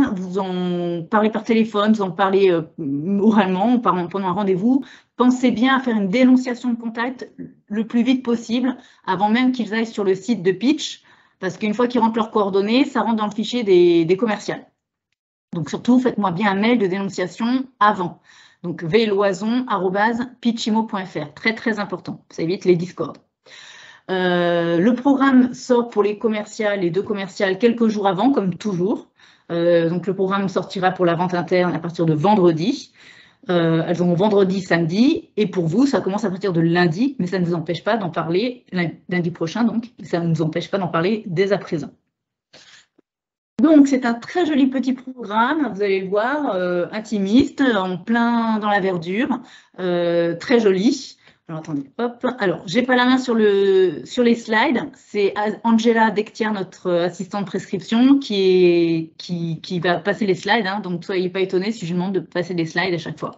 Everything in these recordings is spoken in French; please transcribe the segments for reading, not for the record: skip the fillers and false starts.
semaine, vous en parlez par téléphone, vous en parlez oralement, pendant un rendez-vous. Pensez bien à faire une dénonciation de contact le plus vite possible, avant même qu'ils aillent sur le site de pitch, parce qu'une fois qu'ils rentrent leurs coordonnées, ça rentre dans le fichier des commerciales. Donc surtout, faites-moi bien un mail de dénonciation avant. Donc vloison@pitchimo.fr, très très important, ça évite les discords. Le programme sort pour les commerciales, les 2 commerciales, quelques jours avant, comme toujours. Donc le programme sortira pour la vente interne à partir de vendredi. Elles auront vendredi, samedi, et pour vous, ça commence à partir de lundi, mais ça ne vous empêche pas d'en parler, lundi prochain donc, ça ne nous empêche pas d'en parler dès à présent. Donc, c'est un très joli petit programme, vous allez le voir, intimiste, en plein dans la verdure, très joli. Alors, attendez, hop. Alors, j'ai pas la main sur les slides. C'est Angela Dectier, notre assistante prescription, qui va passer les slides. Hein, donc, soyez pas étonnés si je vous demande de passer des slides à chaque fois.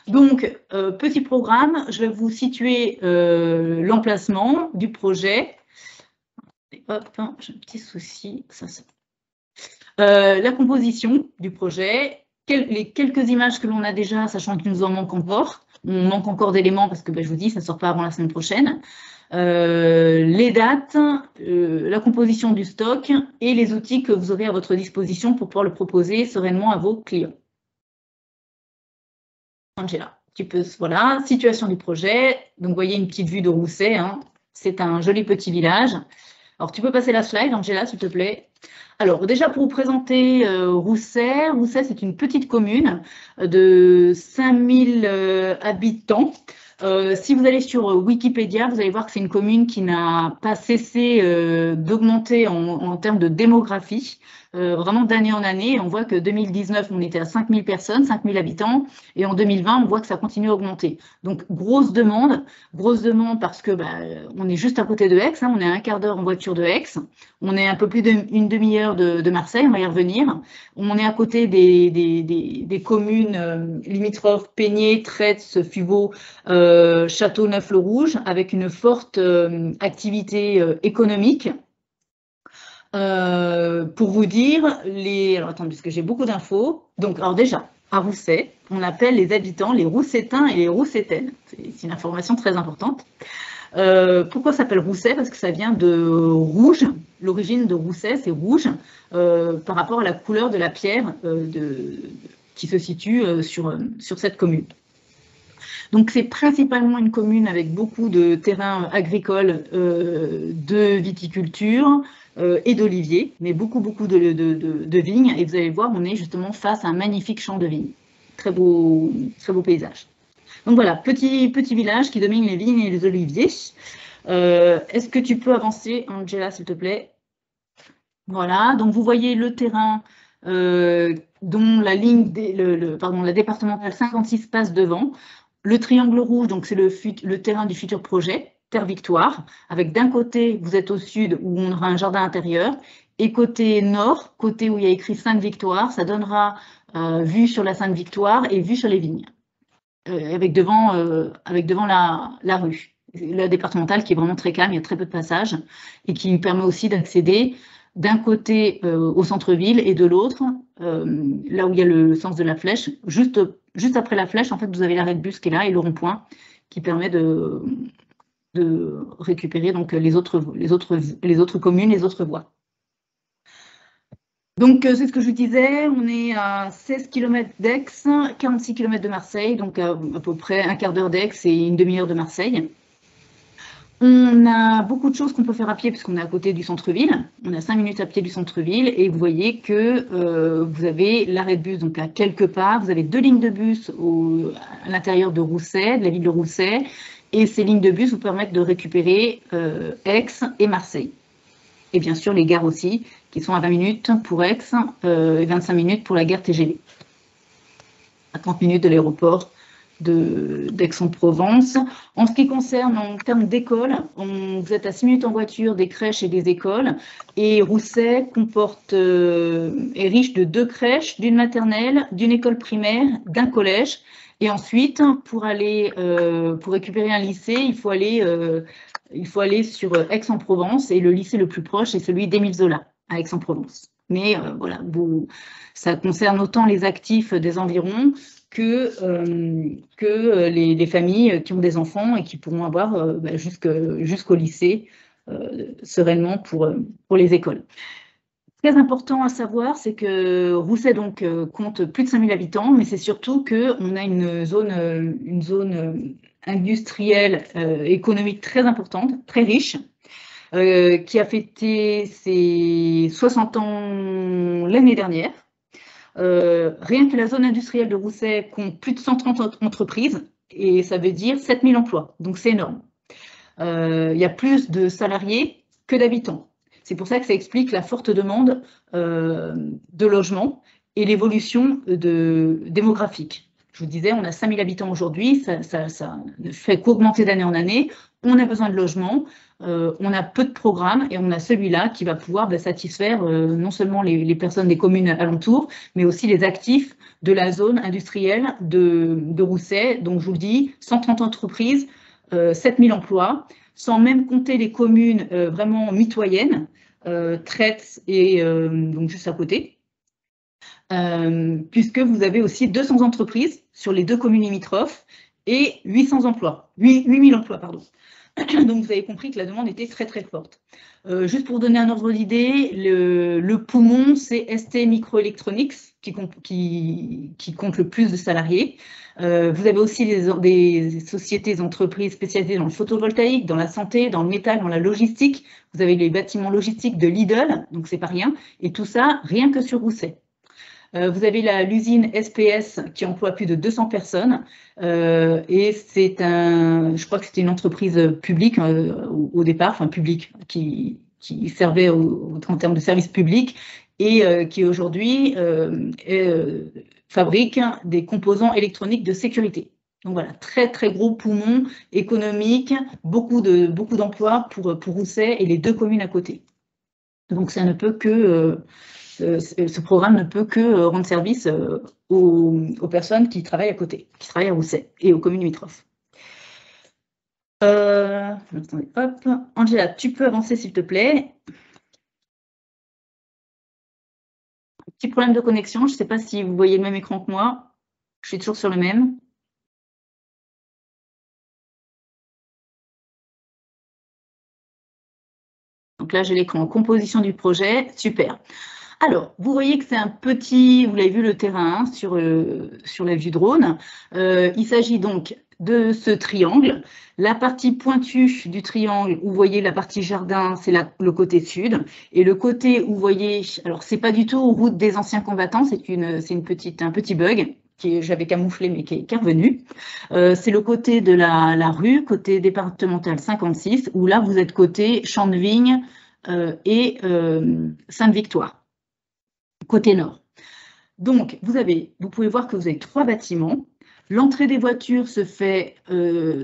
Donc, petit programme, je vais vous situer l'emplacement du projet. Hop, j'ai un petit souci. La composition du projet, les quelques images que l'on a déjà, sachant qu'il nous en manque encore. On manque encore d'éléments parce que je vous dis, ça ne sort pas avant la semaine prochaine. Les dates, la composition du stock et les outils que vous aurez à votre disposition pour pouvoir le proposer sereinement à vos clients. Angela, voilà, situation du projet. Donc, vous voyez une petite vue de Rousset. Hein. C'est un joli petit village. Alors, tu peux passer la slide, Angela, s'il te plaît. Alors, déjà, pour vous présenter Rousset, c'est une petite commune de 5000 habitants. Si vous allez sur Wikipédia, vous allez voir que c'est une commune qui n'a pas cessé d'augmenter en termes de démographie, vraiment d'année en année. On voit que 2019, on était à 5000 personnes, 5000 habitants, et en 2020, on voit que ça continue à augmenter. Donc, grosse demande parce que on est juste à côté de Aix, hein, on est à un quart d'heure en voiture de Aix, on est un peu plus d'une demi-heure de Marseille, on va y revenir. On est à côté des communes limitrophes, Peigné, Traits, Fuveau, Châteauneuf-le-Rouge, avec une forte activité économique. Pour vous dire, alors attendez, parce que j'ai beaucoup d'infos. Donc, alors déjà, à Rousset, on appelle les habitants les Roussettains et les Roussettaines. C'est une information très importante. Pourquoi ça s'appelle Rousset? Parce que ça vient de rouge. L'origine de Rousset, c'est rouge, par rapport à la couleur de la pierre qui se situe sur cette commune. Donc, c'est principalement une commune avec beaucoup de terrains agricoles, de viticulture et d'oliviers, mais beaucoup de vignes. Et vous allez voir, on est justement face à un magnifique champ de vignes. Très beau paysage. Donc voilà, petit village qui domine les vignes et les oliviers. Est-ce que tu peux avancer, Angela, s'il te plaît? Voilà, donc vous voyez le terrain dont la ligne, la départementale 56 passe devant. Le triangle rouge, donc c'est le terrain du futur projet, Terre Victoire, avec d'un côté, vous êtes au sud où on aura un jardin intérieur, et côté nord, côté où il y a écrit Sainte-Victoire, ça donnera vue sur la Sainte-Victoire et vue sur les vignes, avec devant la rue. La départementale qui est vraiment très calme, il y a très peu de passages, et qui permet aussi d'accéder d'un côté au centre-ville et de l'autre, là où il y a le sens de la flèche, juste après la flèche, en fait, vous avez l'arrêt de bus qui est là et le rond-point qui permet de récupérer donc les autres communes, les autres voies. Donc, c'est ce que je vous disais, on est à 16 km d'Aix, 46 km de Marseille, donc à peu près un quart d'heure d'Aix et une demi-heure de Marseille. On a beaucoup de choses qu'on peut faire à pied puisqu'on est à côté du centre-ville. On a 5 minutes à pied du centre-ville et vous voyez que vous avez l'arrêt de bus donc à quelques pas. Vous avez 2 lignes de bus à l'intérieur de Rousset, de la ville de Rousset. Et ces lignes de bus vous permettent de récupérer Aix et Marseille. Et bien sûr, les gares aussi, qui sont à 20 minutes pour Aix et 25 minutes pour la gare TGV. À 30 minutes de l'aéroport d'Aix-en-Provence. En ce qui concerne, en termes d'école, vous êtes à 6 minutes en voiture des crèches et des écoles. Et Rousset est riche de 2 crèches, d'une maternelle, d'une école primaire, d'un collège. Et ensuite, pour récupérer un lycée, il faut aller sur Aix-en-Provence. Et le lycée le plus proche est celui d'Émile Zola, à Aix-en-Provence. Mais voilà, ça concerne autant les actifs des environs que les familles qui ont des enfants et qui pourront avoir jusqu'au lycée sereinement pour les écoles. Très important à savoir, c'est que Rousset donc, compte plus de 5000 habitants, mais c'est surtout qu'on a une zone industrielle, économique très importante, très riche, qui a fêté ses 60 ans l'année dernière. Rien que la zone industrielle de Rousset compte plus de 130 entreprises, et ça veut dire 7000 emplois, donc c'est énorme. Il y a plus de salariés que d'habitants. C'est pour ça que ça explique la forte demande de logements et l'évolution démographique. Je vous disais, on a 5000 habitants aujourd'hui, ça ne fait qu'augmenter d'année en année. On a besoin de logements, on a peu de programmes et on a celui-là qui va pouvoir satisfaire non seulement les personnes des communes alentours, mais aussi les actifs de la zone industrielle de Rousset. Donc je vous le dis, 130 entreprises, 7000 emplois, sans même compter les communes vraiment mitoyennes, Traite et donc juste à côté, puisque vous avez aussi 200 entreprises sur les 2 communes limitrophes et 8000 emplois, pardon. Donc vous avez compris que la demande était très très forte. Juste pour donner un ordre d'idée, le poumon, c'est ST Microelectronics qui compte le plus de salariés. Vous avez aussi des sociétés, des entreprises spécialisées dans le photovoltaïque, dans la santé, dans le métal, dans la logistique. Vous avez les bâtiments logistiques de Lidl, donc c'est pas rien. Et tout ça, rien que sur Rousset. Vous avez l'usine SPS qui emploie plus de 200 personnes et je crois que c'était une entreprise publique au départ, enfin publique, qui servait en termes de services publics et qui aujourd'hui fabrique des composants électroniques de sécurité. Donc voilà, très très gros poumon économique, beaucoup d'emplois pour Rousset et les 2 communes à côté. Donc ça ne peut que ce programme ne peut que rendre service aux personnes qui travaillent à côté, qui travaillent à Rousset et aux communes limitrophes. Attendez, hop. Angela, tu peux avancer s'il te plaît. Petit problème de connexion, je ne sais pas si vous voyez le même écran que moi. Je suis toujours sur le même. Donc là, j'ai l'écran composition du projet, super. Alors, vous voyez que c'est un petit, vous l'avez vu le terrain sur la vue drone. Il s'agit donc de ce triangle. La partie pointue du triangle, où vous voyez la partie jardin, c'est le côté sud. Et le côté où vous voyez, alors c'est pas du tout route des anciens combattants, c'est un petit bug que j'avais camouflé mais qui est revenu. C'est le côté de la rue, côté départemental 56, où là vous êtes côté Champ de Vigne et Sainte-Victoire. Côté nord. Donc, vous pouvez voir que vous avez 3 bâtiments. L'entrée des voitures se fait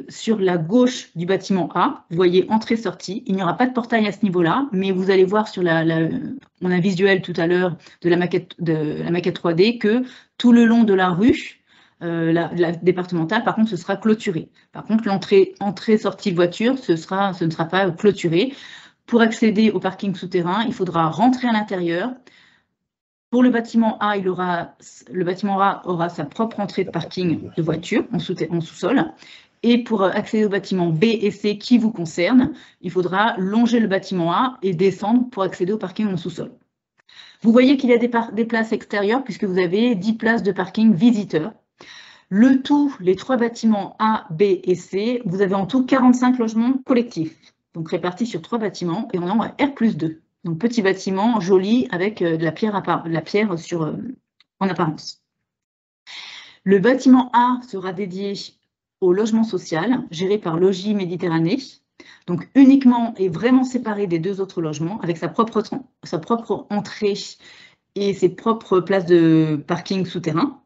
sur la gauche du bâtiment A. Vous voyez entrée-sortie. Il n'y aura pas de portail à ce niveau-là, mais vous allez voir sur on a un visuel tout à l'heure de la maquette 3D que tout le long de la rue, la départementale, par contre, ce sera clôturé. Par contre, entrée-sortie de voiture, ce ne sera pas clôturé. Pour accéder au parking souterrain, il faudra rentrer à l'intérieur. Pour le bâtiment A, le bâtiment A aura sa propre entrée de parking de voiture en sous-sol. Et pour accéder au bâtiment B et C qui vous concernent, il faudra longer le bâtiment A et descendre pour accéder au parking en sous-sol. Vous voyez qu'il y a des places extérieures puisque vous avez 10 places de parking visiteurs. Le tout, les 3 bâtiments A, B et C, vous avez en tout 45 logements collectifs, donc répartis sur 3 bâtiments et on est en R+2. Donc, petit bâtiment joli avec de la pierre en apparence. Le bâtiment A sera dédié au logement social, géré par Logis Méditerranée, donc uniquement et vraiment séparé des 2 autres logements, avec sa propre entrée et ses propres places de parking souterrain.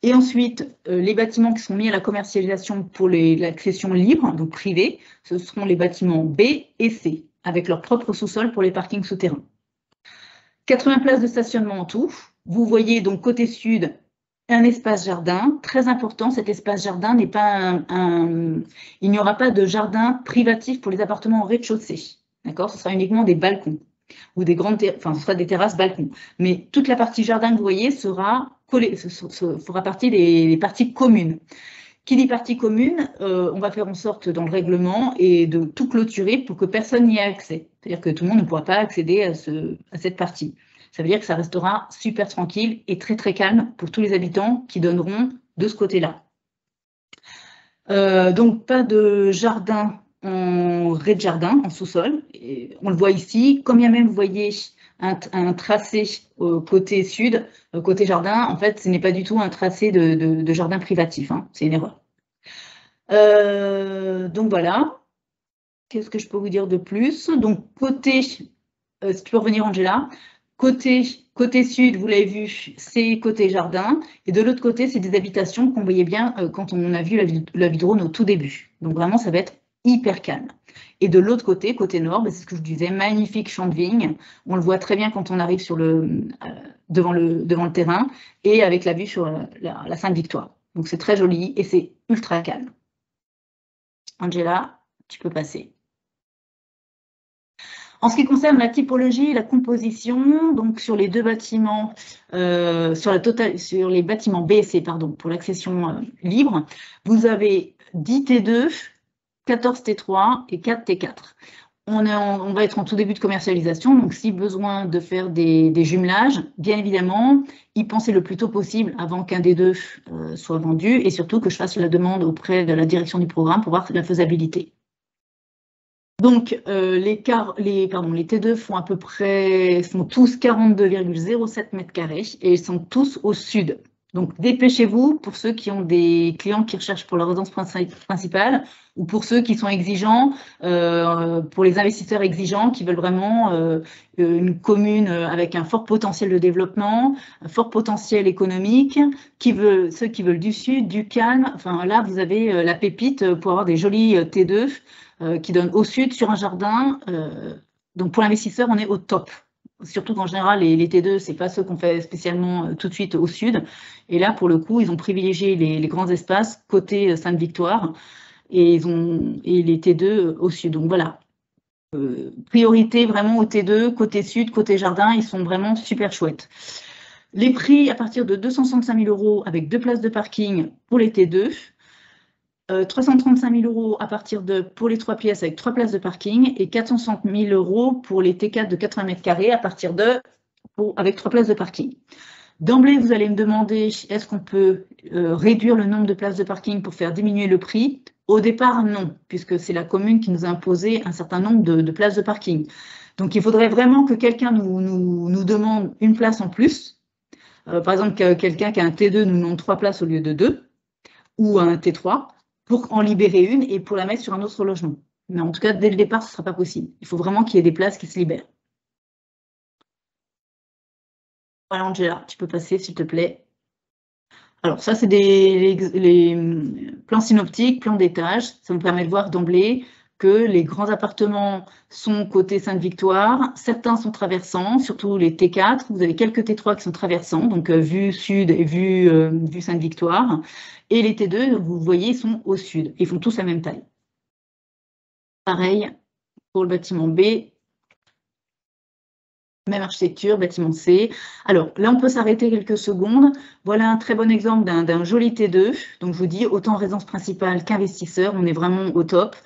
Et ensuite, les bâtiments qui sont mis à la commercialisation pour l'accession libre, donc privée, ce seront les bâtiments B et C, avec leur propre sous-sol pour les parkings souterrains. 80 places de stationnement en tout. Vous voyez donc côté sud un espace jardin. Très important, cet espace jardin n'est pas il n'y aura pas de jardin privatif pour les appartements au rez-de-chaussée. D'accord ? Ce sera uniquement des balcons. ou des grandes, enfin, ce sera des terrasses balcons. Mais toute la partie jardin que vous voyez sera collée, fera partie des parties communes. Qui dit partie commune, on va faire en sorte dans le règlement et de tout clôturer pour que personne n'y ait accès. C'est-à-dire que tout le monde ne pourra pas accéder à cette partie. Ça veut dire que ça restera super tranquille et très très calme pour tous les habitants qui donneront de ce côté-là. Donc pas de jardin en rez-de-jardin, en sous-sol. On le voit ici, quand bien même vous voyez un tracé au côté sud, côté jardin, en fait, ce n'est pas du tout un tracé de jardin privatif, hein, c'est une erreur. Donc voilà. Qu'est-ce que je peux vous dire de plus? Donc côté, si tu peux revenir Angela, côté sud, vous l'avez vu, c'est côté jardin, et de l'autre côté, c'est des habitations qu'on voyait bien quand on a vu la drone au tout début. Donc vraiment, ça va être hyper calme. Et de l'autre côté nord, c'est ce que je disais, magnifique champ de vigne. On le voit très bien quand on arrive sur devant le terrain et avec la vue sur la Sainte-Victoire. Donc c'est très joli et c'est ultra calme. Angela, tu peux passer. En ce qui concerne la typologie et la composition, donc sur les deux bâtiments, sur les bâtiments B et C, pardon, pour l'accession libre, vous avez 10 T2, 14 T3 et 4 T4. On va être en tout début de commercialisation, donc si besoin de faire des jumelages, bien évidemment, y penser le plus tôt possible avant qu'un des deux soit vendu et surtout que je fasse la demande auprès de la direction du programme pour voir la faisabilité. Donc, les T2 font tous 42,07 mètres carrés et ils sont tous au sud. Donc, dépêchez-vous pour ceux qui ont des clients qui recherchent pour leur résidence principale ou pour ceux qui sont exigeants, pour les investisseurs exigeants qui veulent vraiment une commune avec un fort potentiel de développement, un fort potentiel économique, ceux qui veulent du sud, du calme. Enfin, là, vous avez la pépite pour avoir des jolis T2 qui donnent au sud sur un jardin. Donc, pour l'investisseur, on est au top. Surtout qu'en général, les T2, ce n'est pas ceux qu'on fait spécialement tout de suite au sud. Et là, pour le coup, ils ont privilégié les grands espaces côté Sainte-Victoire et les T2 au sud. Donc voilà, priorité vraiment au T2, côté sud, côté jardin, ils sont vraiment super chouettes. Les prix à partir de 265 000 € avec 2 places de parking pour les T2. 335 000 € à partir pour les 3 pièces avec 3 places de parking et 460 000 € pour les T4 de 80 mètres carrés à partir avec 3 places de parking. D'emblée, vous allez me demander est-ce qu'on peut réduire le nombre de places de parking pour faire diminuer le prix? Au départ, non, puisque c'est la commune qui nous a imposé un certain nombre de places de parking. Donc, il faudrait vraiment que quelqu'un nous demande une place en plus. Par exemple, quelqu'un qui a un T2 nous demande 3 places au lieu de 2, ou un T3, pour en libérer une et pour la mettre sur un autre logement. Mais en tout cas, dès le départ, ce ne sera pas possible. Il faut vraiment qu'il y ait des places qui se libèrent. Voilà, Angela, tu peux passer, s'il te plaît. Alors, ça, c'est les plans synoptiques, plans d'étage. Ça me permet de voir d'emblée que les grands appartements sont côté Sainte-Victoire. Certains sont traversants, surtout les T4. Vous avez quelques T3 qui sont traversants, donc vue sud et vue Sainte-Victoire. Et les T2, vous voyez, sont au sud. Ils font tous la même taille. Pareil pour le bâtiment B. Même architecture, bâtiment C. Alors là, on peut s'arrêter quelques secondes. Voilà un très bon exemple d'un joli T2. Donc, je vous dis, autant résidence principale qu'investisseur, on est vraiment au top.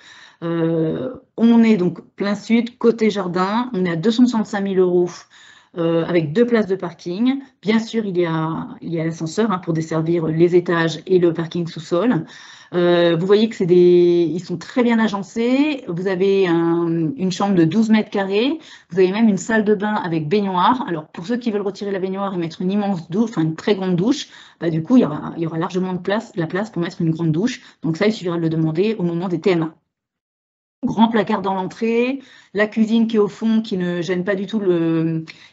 On est donc plein sud, côté jardin. On est à 265 000 € avec 2 places de parking. Bien sûr, il y a l'ascenseur pour desservir les étages et le parking sous-sol. Vous voyez que ils sont très bien agencés. Vous avez une chambre de 12 mètres carrés. Vous avez même une salle de bain avec baignoire. Alors, pour ceux qui veulent retirer la baignoire et mettre une immense douche, enfin une très grande douche, du coup, il y aura largement la place pour mettre une grande douche. Donc ça, il suffira de le demander au moment des TMA. Grand placard dans l'entrée, la cuisine qui est au fond, qui ne gêne pas du tout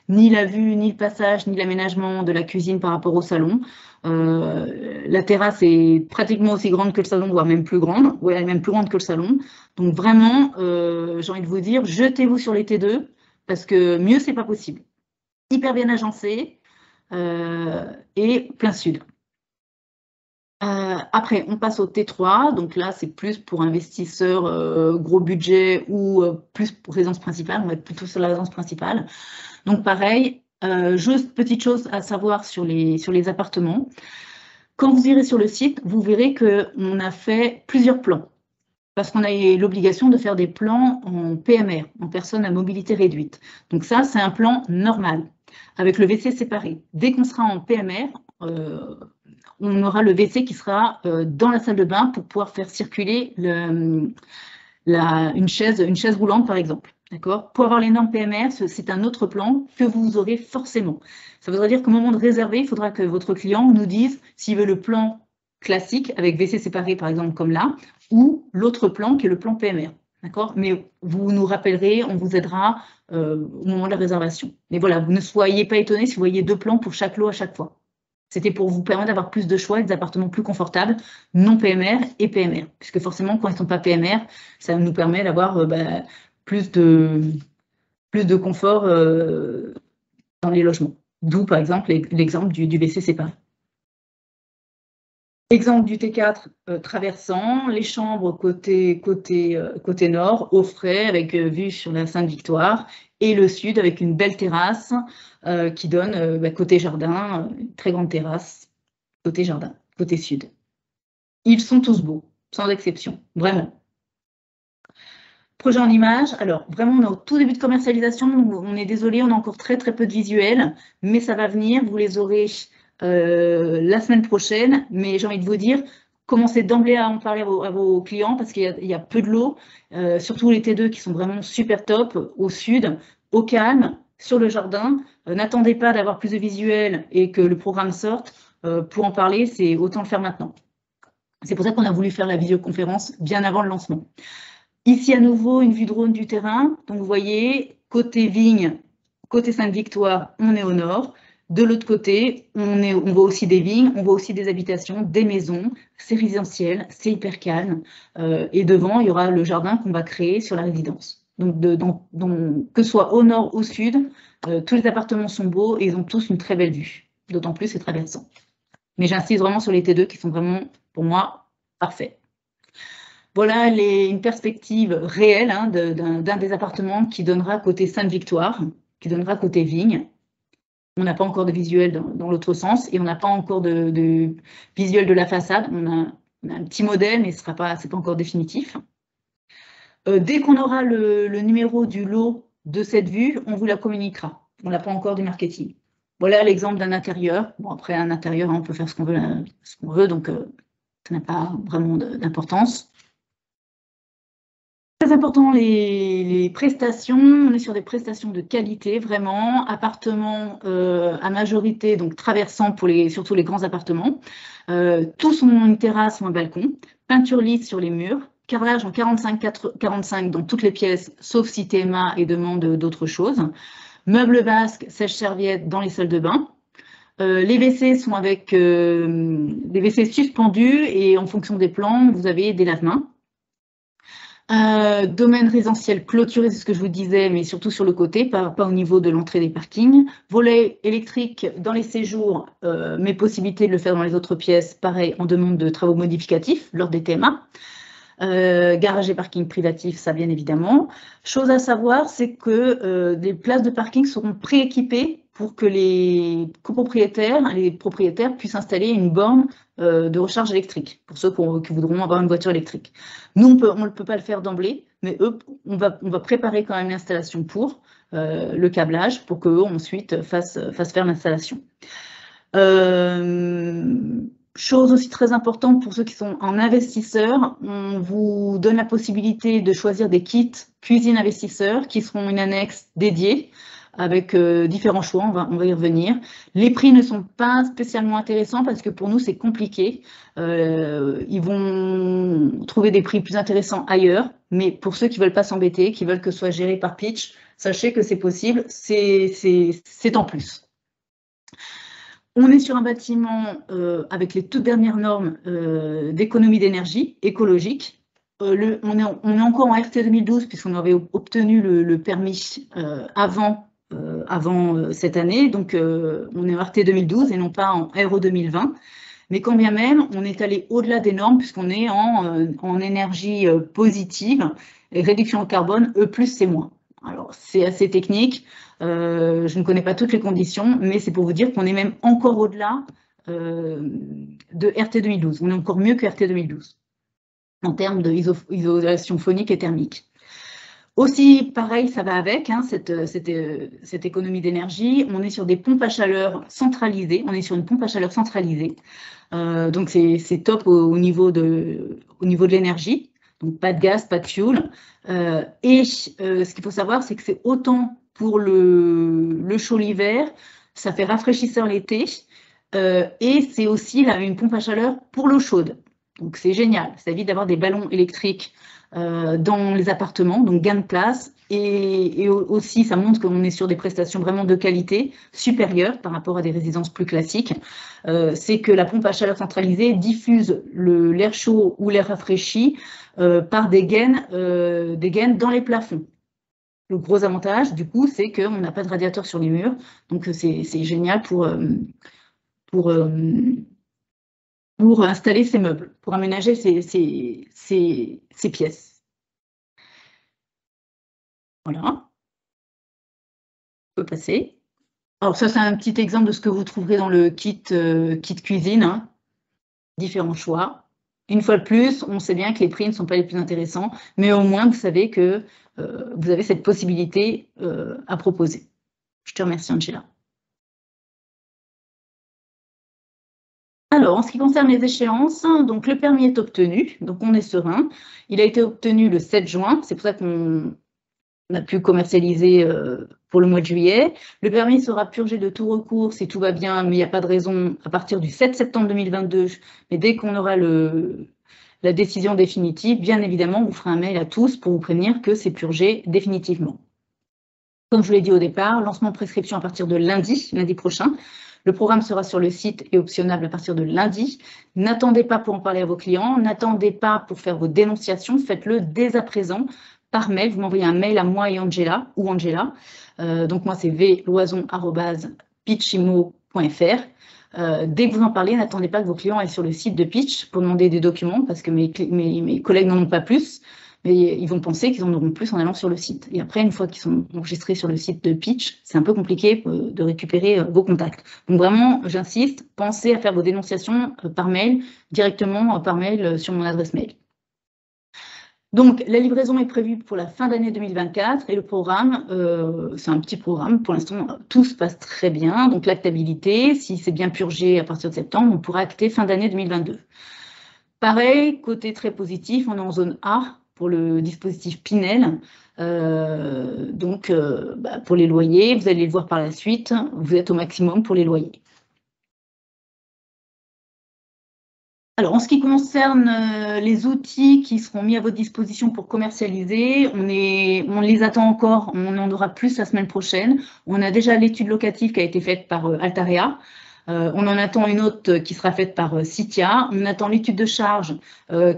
ni la vue, ni le passage, ni l'aménagement de la cuisine par rapport au salon. La terrasse est pratiquement aussi grande que le salon, voire même plus grande. Oui, elle est même plus grande que le salon. Donc vraiment, j'ai envie de vous dire, jetez-vous sur les T2, parce que mieux, c'est pas possible. Hyper bien agencé et plein sud. Après, on passe au T3, donc là, c'est plus pour investisseurs gros budget ou plus pour résidence principale, on va être plutôt sur la résidence principale. Donc pareil, juste petite chose à savoir sur les appartements. Quand vous irez sur le site, vous verrez qu'on a fait plusieurs plans, parce qu'on a l'obligation de faire des plans en PMR, en personnes à mobilité réduite. Donc ça, c'est un plan normal, avec le WC séparé. Dès qu'on sera en PMR, on aura le WC qui sera dans la salle de bain pour pouvoir faire circuler une chaise roulante, par exemple. D'accord ? Pour avoir les normes PMR, c'est un autre plan que vous aurez forcément. Ça voudrait dire qu'au moment de réserver, il faudra que votre client nous dise s'il veut le plan classique avec WC séparé, par exemple, comme là, ou l'autre plan qui est le plan PMR. D'accord ? Mais vous nous rappellerez, on vous aidera au moment de la réservation. Mais voilà, vous ne soyez pas étonnés si vous voyez 2 plans pour chaque lot à chaque fois. C'était pour vous permettre d'avoir plus de choix et des appartements plus confortables, non PMR et PMR. Puisque forcément, quand ils ne sont pas PMR, ça nous permet d'avoir plus de confort dans les logements. D'où, par exemple, l'exemple du WC séparé. Exemple du T4 traversant, les chambres côté nord, au frais, avec vue sur la Sainte-Victoire, et le sud avec une belle terrasse qui donne côté jardin, une très grande terrasse, côté jardin, côté sud. Ils sont tous beaux, sans exception, vraiment. Projet en image, alors vraiment on est au tout début de commercialisation, on est désolé, on a encore très peu de visuels, mais ça va venir, vous les aurez la semaine prochaine, mais j'ai envie de vous dire, commencez d'emblée à en parler à vos clients parce qu'il y a peu de lots, surtout les T2 qui sont vraiment super top, au sud, au calme, sur le jardin. N'attendez pas d'avoir plus de visuels et que le programme sorte. Pour en parler, c'est autant le faire maintenant. C'est pour ça qu'on a voulu faire la visioconférence bien avant le lancement. Ici, à nouveau, une vue drone du terrain. Donc, vous voyez, côté vigne, côté Sainte-Victoire, on est au nord. De l'autre côté, on voit aussi des vignes, on voit aussi des habitations, des maisons. C'est résidentiel, c'est hyper calme. Et devant, il y aura le jardin qu'on va créer sur la résidence. Donc, que ce soit au nord, au sud, tous les appartements sont beaux et ils ont tous une très belle vue. D'autant plus, c'est traversant. Mais j'insiste vraiment sur les T2 qui sont vraiment, pour moi, parfaits. Voilà une perspective réelle d'un des appartements qui donnera côté Sainte-Victoire, qui donnera côté Vigne. On n'a pas encore de visuel dans l'autre sens et on n'a pas encore de visuel de la façade. On a un petit modèle, mais ce n'est pas encore définitif. Dès qu'on aura le numéro du lot de cette vue, on vous la communiquera. On n'a pas encore du marketing. Voilà l'exemple d'un intérieur. Bon, après, un intérieur, on peut faire ce qu'on veut, donc ça n'a pas vraiment d'importance. Très important, les prestations. On est sur des prestations de qualité, vraiment. Appartements à majorité, donc traversant pour surtout les grands appartements. Tous ont une terrasse ou un balcon. Peinture lisse sur les murs. Carrelage en 45-45 dans toutes les pièces, sauf si TMA et demande d'autres choses. Meubles basques, sèche-serviettes dans les salles de bain. Les WC sont avec des WC suspendus et en fonction des plans, vous avez des lave-mains. Domaine résidentiel clôturé, c'est ce que je vous disais, mais surtout sur le côté, pas au niveau de l'entrée des parkings. Volet électrique dans les séjours, mais possibilité de le faire dans les autres pièces, pareil, en demande de travaux modificatifs lors des TMA. Garage et parking privatif, ça bien évidemment. Chose à savoir, c'est que les places de parking seront prééquipées pour que les copropriétaires, les propriétaires puissent installer une borne de recharge électrique, pour ceux qui voudront avoir une voiture électrique. Nous, on ne peut pas le faire d'emblée, mais eux, on va préparer quand même l'installation pour le câblage, pour qu'eux ensuite fassent faire l'installation. Chose aussi très importante pour ceux qui sont en investisseurs, on vous donne la possibilité de choisir des kits cuisine investisseurs qui seront une annexe dédiée avec différents choix, on va y revenir. Les prix ne sont pas spécialement intéressants parce que pour nous, c'est compliqué. Ils vont trouver des prix plus intéressants ailleurs, mais pour ceux qui ne veulent pas s'embêter, qui veulent que ce soit géré par Pitch, sachez que c'est possible, c'est en plus. On est sur un bâtiment avec les toutes dernières normes d'économie d'énergie écologique. On est encore en RT 2012 puisqu'on avait obtenu le permis avant cette année. Donc, on est en RT 2012 et non pas en RE 2020. Mais quand bien même, on est allé au-delà des normes puisqu'on est en énergie positive, et réduction en carbone, E+, c'est moins. Alors, c'est assez technique, je ne connais pas toutes les conditions, mais c'est pour vous dire qu'on est même encore au-delà de RT 2012. On est encore mieux que RT 2012 en termes d'isolation phonique et thermique. Aussi, pareil, ça va avec cette économie d'énergie. On est sur des pompes à chaleur centralisées. On est sur une pompe à chaleur centralisée. Donc, c'est top au niveau de l'énergie. Donc, pas de gaz, pas de fuel. Ce qu'il faut savoir, c'est que c'est autant pour le chaud l'hiver, ça fait rafraîchisseur l'été. Et c'est aussi là, une pompe à chaleur pour l'eau chaude. Donc, c'est génial. Ça évite d'avoir des ballons électriques dans les appartements, donc gain de place, et aussi ça montre qu'on est sur des prestations vraiment de qualité supérieures par rapport à des résidences plus classiques. C'est que la pompe à chaleur centralisée diffuse l'air chaud ou l'air rafraîchi par des gaines dans les plafonds. Le gros avantage, du coup, c'est qu'on n'a pas de radiateur sur les murs, donc c'est génial pour installer ces meubles, pour aménager ces pièces. Voilà, on peut passer. Alors ça, c'est un petit exemple de ce que vous trouverez dans le kit cuisine, hein. Différents choix. Une fois de plus, on sait bien que les prix ne sont pas les plus intéressants, mais au moins, vous savez que vous avez cette possibilité à proposer. Je te remercie, Angela. Alors, en ce qui concerne les échéances, donc le permis est obtenu, donc on est serein. Il a été obtenu le 7 juin, c'est pour ça qu'on a pu commercialiser pour le mois de juillet. Le permis sera purgé de tout recours si tout va bien, mais il n'y a pas de raison à partir du 7 septembre 2022. Mais dès qu'on aura la décision définitive, bien évidemment, on vous fera un mail à tous pour vous prévenir que c'est purgé définitivement. Comme je vous l'ai dit au départ, lancement de prescription à partir de lundi prochain. Le programme sera sur le site et optionnable à partir de lundi. N'attendez pas pour en parler à vos clients, n'attendez pas pour faire vos dénonciations, faites-le dès à présent par mail. Vous m'envoyez un mail à moi et Angela, ou Angela. Donc moi, c'est vloison@pitchimo.fr. Dès que vous en parlez, n'attendez pas que vos clients aillent sur le site de Pitch pour demander des documents, parce que mes collègues n'en ont pas plus. Mais ils vont penser qu'ils en auront plus en allant sur le site. Et après, une fois qu'ils sont enregistrés sur le site de Pitch, c'est un peu compliqué de récupérer vos contacts. Donc vraiment, j'insiste, pensez à faire vos dénonciations par mail, directement par mail sur mon adresse mail. Donc, la livraison est prévue pour la fin d'année 2024 et le programme, c'est un petit programme. Pour l'instant, tout se passe très bien. Donc, l'actabilité, si c'est bien purgé à partir de septembre, on pourra acter fin d'année 2022. Pareil, côté très positif, on est en zone A pour le dispositif Pinel. Pour les loyers, vous allez le voir par la suite, vous êtes au maximum pour les loyers. Alors, en ce qui concerne les outils qui seront mis à votre disposition pour commercialiser, on les attend encore, on en aura plus la semaine prochaine. On a déjà l'étude locative qui a été faite par Altarea. On en attend une autre qui sera faite par Citia. On attend l'étude de charge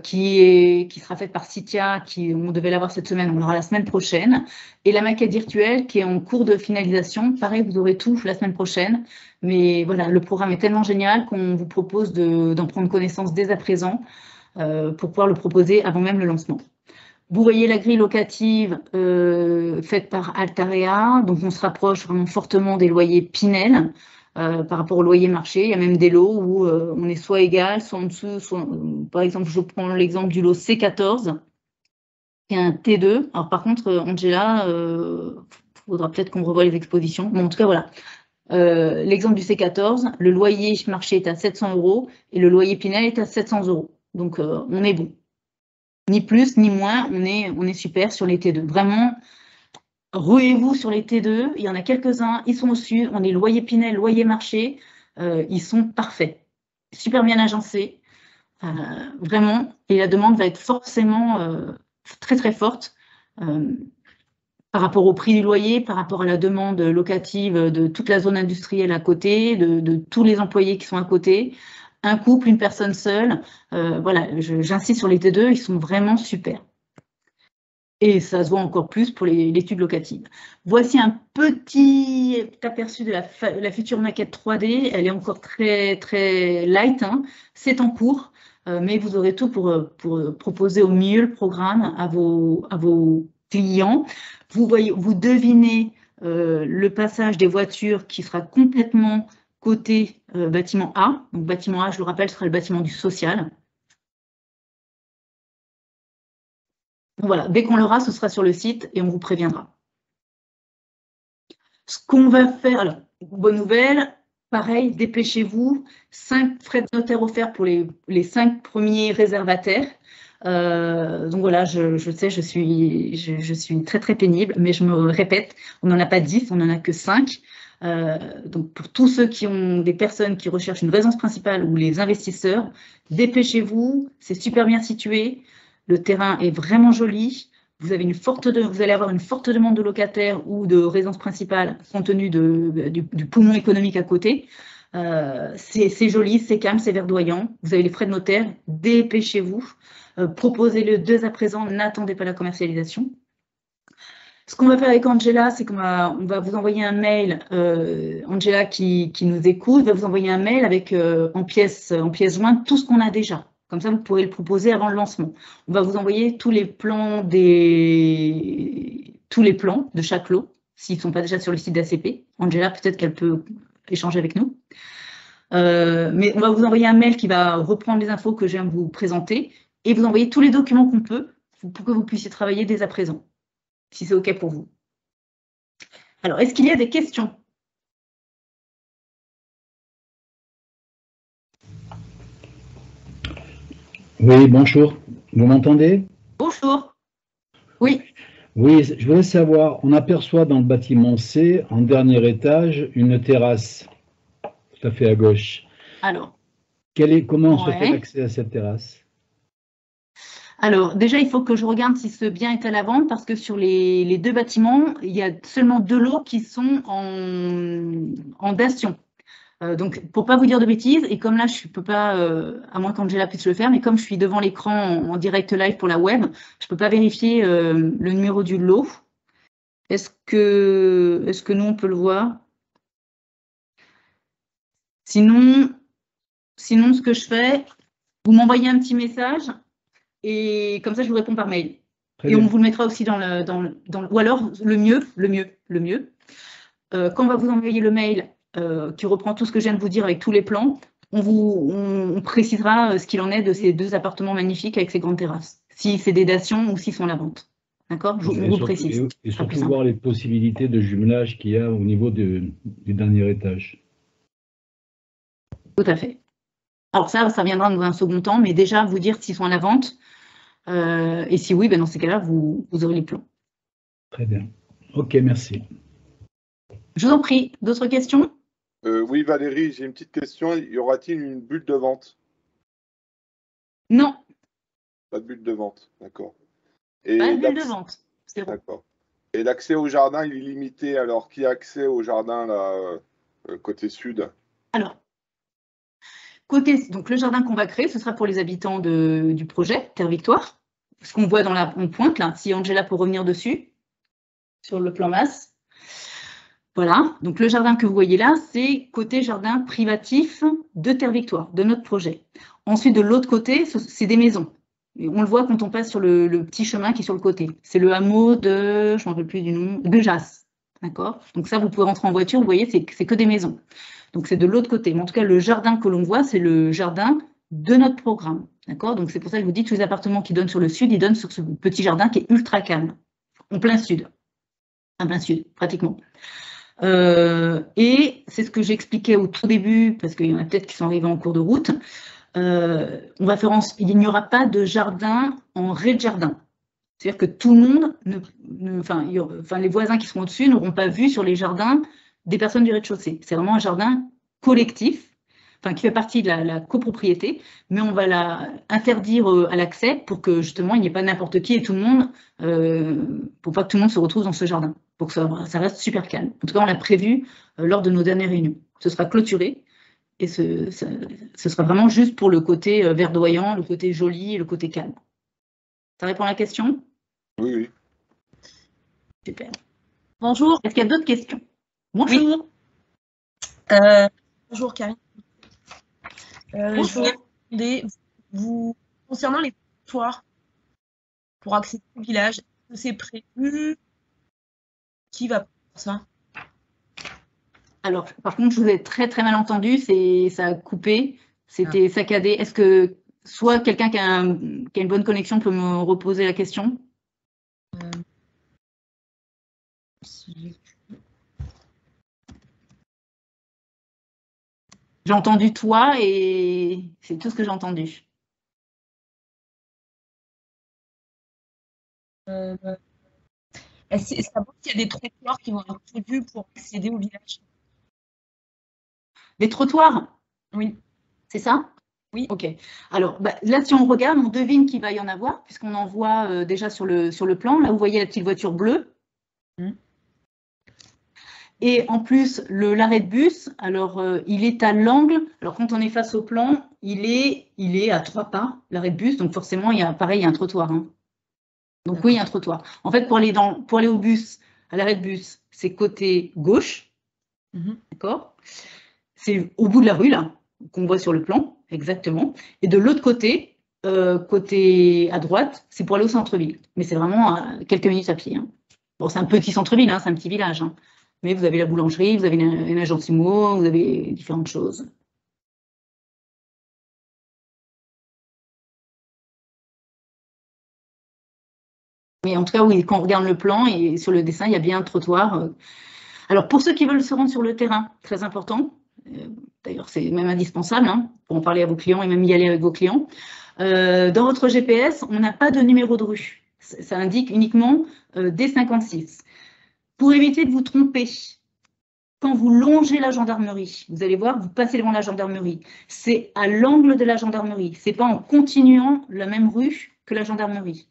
qui sera faite par Citia, on devait l'avoir cette semaine, on l'aura la semaine prochaine. Et la maquette virtuelle qui est en cours de finalisation. Pareil, vous aurez tout la semaine prochaine. Mais voilà, le programme est tellement génial qu'on vous propose d'en prendre connaissance dès à présent pour pouvoir le proposer avant même le lancement. Vous voyez la grille locative faite par Altarea. Donc, on se rapproche vraiment fortement des loyers Pinel. Par rapport au loyer marché, il y a même des lots où on est soit égal, soit en dessous, par exemple, je prends l'exemple du lot C14, qui est un T2. Alors par contre, Angela, faudra peut-être qu'on revoie les expositions. Bon, en tout cas, voilà. L'exemple du C14, le loyer marché est à 700 € et le loyer Pinel est à 700 €. Donc, on est bon. Ni plus, ni moins, on est super sur les T2. Vraiment, ruez-vous sur les T2, il y en a quelques-uns, ils sont au-dessus, on est loyer Pinel, loyer marché, ils sont parfaits, super bien agencés, vraiment, et la demande va être forcément très très forte par rapport au prix du loyer, par rapport à la demande locative de toute la zone industrielle à côté, de tous les employés qui sont à côté, un couple, une personne seule, voilà, j'insiste sur les T2, ils sont vraiment super. Et ça se voit encore plus pour l'étude locative. Voici un petit aperçu de la future maquette 3D. Elle est encore très, très light, hein. C'est en cours, mais vous aurez tout pour proposer au mieux le programme à vos clients. Vous devinez le passage des voitures qui sera complètement côté bâtiment A. Donc, bâtiment A, je le rappelle, sera le bâtiment du social. Voilà, dès qu'on l'aura, ce sera sur le site et on vous préviendra. Ce qu'on va faire, alors, bonne nouvelle, pareil, dépêchez-vous, 5 frais de notaire offerts pour les 5 premiers réservataires. Donc voilà, je sais, je suis très très pénible, mais je me répète, on n'en a pas 10, on n'en a que 5. Donc pour tous ceux qui ont des personnes qui recherchent une résidence principale ou les investisseurs, dépêchez-vous, c'est super bien situé. Le terrain est vraiment joli. Vous allez avoir une forte demande de locataires ou de résidence principale compte tenu du poumon économique à côté. C'est joli, c'est calme, c'est verdoyant. Vous avez les frais de notaire, dépêchez-vous. Proposez-le dès à présent, n'attendez pas la commercialisation. Ce qu'on va faire avec Angela, c'est qu'on va vous envoyer un mail. Angela qui nous écoute va vous envoyer un mail avec en pièce jointe tout ce qu'on a déjà. Comme ça, vous pourrez le proposer avant le lancement. On va vous envoyer tous les plans de chaque lot, s'ils ne sont pas déjà sur le site d'ACP. Angela, peut-être qu'elle peut échanger avec nous. Mais on va vous envoyer un mail qui va reprendre les infos que je viens de vous présenter et vous envoyer tous les documents qu'on peut pour que vous puissiez travailler dès à présent, si c'est OK pour vous. Alors, est-ce qu'il y a des questions ? Oui, bonjour. Vous m'entendez? Bonjour. Oui. Oui, je voulais savoir, on aperçoit dans le bâtiment C, en dernier étage, une terrasse, tout à fait à gauche. Alors. Comment se fait l'accès à cette terrasse? Alors, déjà, il faut que je regarde si ce bien est à la vente parce que sur les 2 bâtiments, il y a seulement 2 lots qui sont en dation. Donc, pour ne pas vous dire de bêtises, et comme là, je ne peux pas, à moins qu'Angela puisse le faire, mais comme je suis devant l'écran en direct live pour la web, je ne peux pas vérifier le numéro du lot. Est-ce que nous, on peut le voir? Sinon, ce que je fais, vous m'envoyez un petit message et comme ça, je vous réponds par mail. Et on vous le mettra aussi dans le ou alors, le mieux, quand on va vous envoyer le mail qui reprend tout ce que je viens de vous dire avec tous les plans, on précisera ce qu'il en est de ces 2 appartements magnifiques avec ces grandes terrasses, si c'est des dations ou s'ils sont à la vente. D'accord? On vous précise. Et surtout voir les possibilités de jumelage qu'il y a au niveau du dernier étage. Tout à fait. Alors ça viendra dans un second temps, mais déjà vous dire s'ils sont à la vente. Et si oui, dans ces cas-là, vous aurez les plans. Très bien. OK, merci. Je vous en prie. D'autres questions? Oui, Valérie, j'ai une petite question. Y aura-t-il une bulle de vente? Non. Pas de bulle de vente, d'accord. Pas de bulle de vente. D'accord. Et l'accès au jardin, il est limité. Alors, qui a accès au jardin, là, côté sud? Alors, donc le jardin qu'on va créer, ce sera pour les habitants du projet Terre Victoire. Ce qu'on voit en pointe, là, si Angela peut revenir dessus, sur le plan masse. Voilà, donc le jardin que vous voyez là, c'est côté jardin privatif de Terre Victoire, de notre projet. Ensuite, de l'autre côté, c'est des maisons. On le voit quand on passe sur le petit chemin qui est sur le côté. C'est le hameau de, je ne me rappelle plus du nom, de Jasse. D'accord? Donc ça, vous pouvez rentrer en voiture, vous voyez, c'est que des maisons. Donc c'est de l'autre côté. Mais en tout cas, le jardin que l'on voit, c'est le jardin de notre programme. D'accord? Donc c'est pour ça que je vous dis, tous les appartements qui donnent sur le sud, ils donnent sur ce petit jardin qui est ultra calme, en plein sud. En plein sud, pratiquement. Et c'est ce que j'expliquais au tout début, parce qu'il y en a peut-être qui sont arrivés en cours de route. On va faire il n'y aura pas de jardin en rez-de-jardin. C'est-à-dire que tout le monde, les voisins qui seront au-dessus n'auront pas vu sur les jardins des personnes du rez-de-chaussée. C'est vraiment un jardin collectif, qui fait partie de la copropriété, mais on va interdire à l'accès pour que justement il n'y ait pas n'importe qui et tout le monde, pour pas que tout le monde se retrouve dans ce jardin, pour que ça reste super calme. En tout cas, on l'a prévu lors de nos dernières réunions. Ce sera clôturé et ce sera vraiment juste pour le côté verdoyant, le côté joli, le côté calme. Ça répond à la question? Oui, oui. Super. Bonjour. Est-ce qu'il y a d'autres questions? Bonjour. Bonjour Karine. Bonjour. Je voulais vous demander, concernant les trottoirs pour accéder au village, est-ce que c'est prévu? Qui va pour ça? Alors, par contre, je vous ai très très mal entendu, ça a coupé, c'était saccadé. Est-ce que soit quelqu'un qui a une bonne connexion peut me reposer la question? J'ai entendu toi et c'est tout ce que j'ai entendu. Est-ce qu'il y a des trottoirs qui vont être prévus pour accéder au village? Les trottoirs? Oui. C'est ça? Oui. Ok. Alors là, si on regarde, on devine qu'il va y en avoir, puisqu'on en voit déjà sur le plan. Là, vous voyez la petite voiture bleue. Et en plus, l'arrêt de bus, alors il est à l'angle. Alors quand on est face au plan, il est à 3 pas, l'arrêt de bus. Donc forcément, il y a un trottoir. Hein. Donc oui, il y a un trottoir. En fait, pour aller au bus, à l'arrêt de bus, c'est côté gauche. D'accord? C'est au bout de la rue, là, qu'on voit sur le plan, exactement. Et de l'autre côté, côté à droite, c'est pour aller au centre-ville. Mais c'est vraiment à quelques minutes à pied. Hein. Bon, c'est un petit centre-ville, hein, c'est un petit village. Hein. Mais vous avez la boulangerie, vous avez une agence IMO, vous avez différentes choses. Mais en tout cas, oui, quand on regarde le plan et sur le dessin, il y a bien un trottoir. Alors, pour ceux qui veulent se rendre sur le terrain, très important, d'ailleurs, c'est même indispensable hein, pour en parler à vos clients et même y aller avec vos clients. Dans votre GPS, on n'a pas de numéro de rue. Ça indique uniquement D56. Pour éviter de vous tromper, quand vous longez la gendarmerie, vous allez voir, vous passez devant la gendarmerie. C'est à l'angle de la gendarmerie. Ce n'est pas en continuant la même rue que la gendarmerie.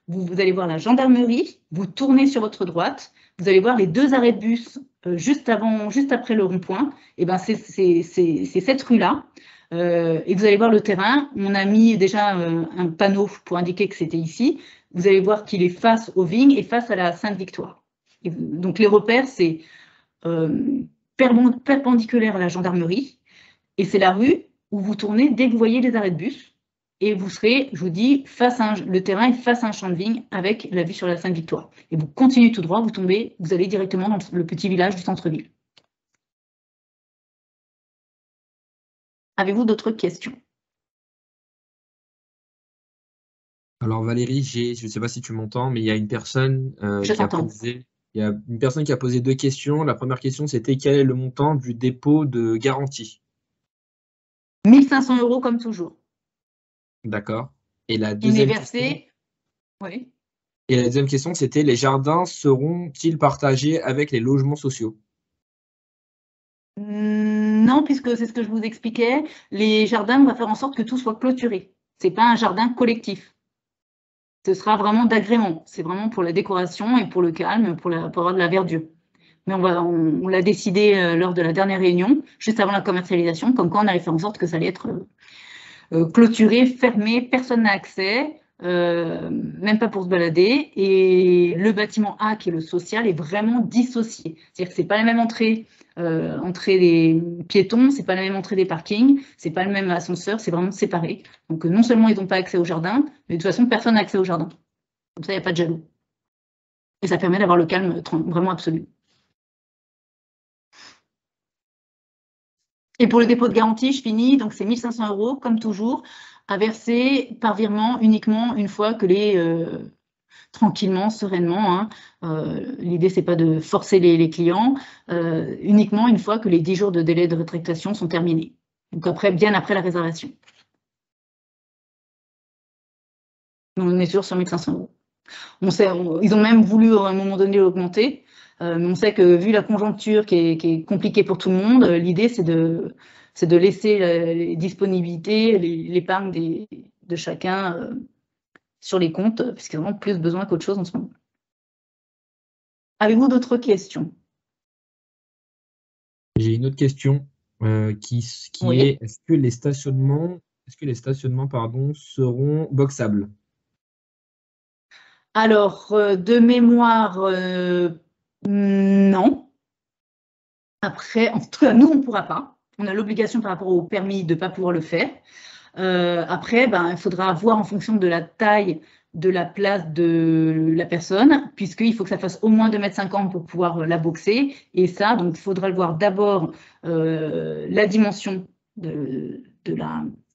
Vous allez voir la gendarmerie, vous tournez sur votre droite, vous allez voir les 2 arrêts de bus juste après le rond-point. Et ben c'est cette rue-là. Et vous allez voir le terrain. On a mis déjà un panneau pour indiquer que c'était ici. Vous allez voir qu'il est face aux vignes et face à la Sainte-Victoire. Donc les repères, c'est perpendiculaire à la gendarmerie. Et c'est la rue où vous tournez dès que vous voyez les arrêts de bus. Et vous serez, je vous dis, le terrain est face à un champ de vigne avec la vue sur la Sainte-Victoire. Et vous continuez tout droit, vous allez directement dans le petit village du centre-ville. Avez-vous d'autres questions? Alors Valérie, je ne sais pas si tu m'entends, mais il y a une personne qui a posé 2 questions. La première question, c'était quel est le montant du dépôt de garantie? 1 500 € comme toujours. D'accord. Et la Il est deuxième versé. Oui. Et la deuxième question, c'était les jardins seront-ils partagés avec les logements sociaux? Non, puisque c'est ce que je vous expliquais. Les jardins, on va faire en sorte que tout soit clôturé. Ce n'est pas un jardin collectif. Ce sera vraiment d'agrément. C'est vraiment pour la décoration et pour le calme, pour avoir de la verdure. Mais on l'a décidé lors de la dernière réunion, juste avant la commercialisation, comme quoi on allait faire en sorte que ça allait être clôturé, fermé, personne n'a accès, même pas pour se balader. Et le bâtiment A, qui est le social, est vraiment dissocié. C'est-à-dire que ce n'est pas la même entrée des piétons, c'est pas la même entrée des parkings, c'est pas le même ascenseur, c'est vraiment séparé. Donc non seulement ils n'ont pas accès au jardin, mais de toute façon personne n'a accès au jardin. Comme ça, il n'y a pas de jaloux. Et ça permet d'avoir le calme vraiment absolu. Et pour le dépôt de garantie, je finis, donc c'est 1 500 € comme toujours, à verser par virement uniquement une fois que tranquillement, sereinement. Hein. L'idée, c'est pas de forcer les clients, uniquement une fois que les 10 jours de délai de rétractation sont terminés. Donc après, bien après la réservation. Donc on est toujours sur 1 500 €. Ils ont même voulu à un moment donné l'augmenter, mais on sait que vu la conjoncture qui est compliquée pour tout le monde, l'idée c'est de laisser les disponibilités, l'épargne de chacun sur les comptes, puisqu'ils ont plus besoin qu'autre chose en ce moment. Avez-vous d'autres questions? J'ai une autre question qui Oui. est est-ce que les stationnements seront boxables? Alors, de mémoire, non. Après, en tout cas, nous, on ne pourra pas. On a l'obligation par rapport au permis de ne pas pouvoir le faire. Après, il faudra voir en fonction de la taille de la place de la personne, puisqu'il faut que ça fasse au moins 2,50 m pour pouvoir la boxer. Et ça, donc, il faudra le voir d'abord la dimension de